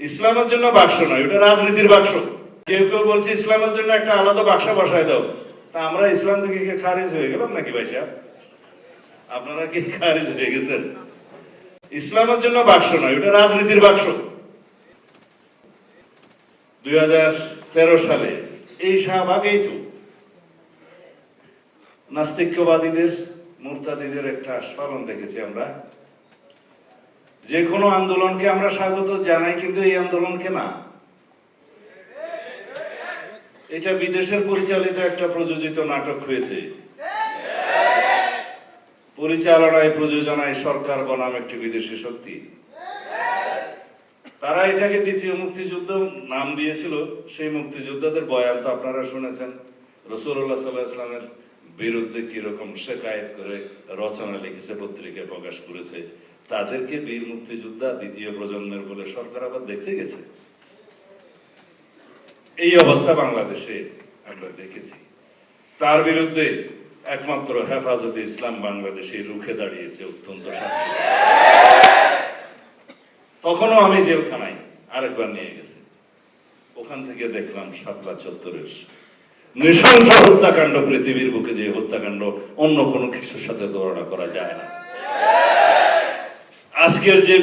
ইসলামের জন্য বাক্স নয়, ওটা রাজনীতির বাক্স। কেউ কেউ বলছে ইসলামের জন্য একটা আলাদা বাক্স বসায় দাও। তা আমরা ইসলাম থেকে কি খারিজ হয়ে গেলাম নাকি ভাই সাহেব? আপনারা কি খারিজ হয়ে গেছেন? ইসলামের জন্য বাক্স নয়, ওটা রাজনীতির বাক্স। 2013 সালে এই শাহবাগেই তো নাস্তিক্যবাদীদের, মুরতাদিদের একটা আস্ফালন দেখেছি আমরা। যে কোনো আন্দোলনকে আমরা স্বাগত জানাই, কিন্তু এই আন্দোলনকে না। এটা বিদেশের পরিচালিত একটা প্রযোজিত নাটক হয়েছে। পরিচালনায়, প্রযোজনায় সরকার বনাম একটি বিদেশি শক্তি। তারা এটাকে দ্বিতীয় মুক্তিযুদ্ধ নাম দিয়েছিল। সেই মুক্তিযোদ্ধাদের বয়ান তো আপনারা শুনেছেন। রাসূলুল্লাহ সাল্লাল্লাহু আলাইহি ওয়াসাল্লামের বিরুদ্ধে কিরকম শেকায়েত করে রচনা লিখেছে, পত্রিকায় প্রকাশ করেছে। তাদেরকে বীর মুক্তিযোদ্ধা দ্বিতীয় প্রজন্মের বলে সরকার আবার দেখতে গেছে। এই অবস্থা বাংলাদেশে আমরা দেখেছি। তার বিরুদ্ধে একমাত্র হেফাজতে ইসলাম বাংলাদেশে রুখে দাঁড়িয়েছে অত্যন্ত সাহসী। তখনও আমি জেলখানায় আরেকবার নিয়ে গেছি। ওখান থেকে দেখলাম শাপলা চত্বরের নৃশংস হত্যাকাণ্ড। পৃথিবীর বুকে যে হত্যাকাণ্ড অন্য কোনো কিছুর সাথে তুলনা করা যায় না। আজকের যে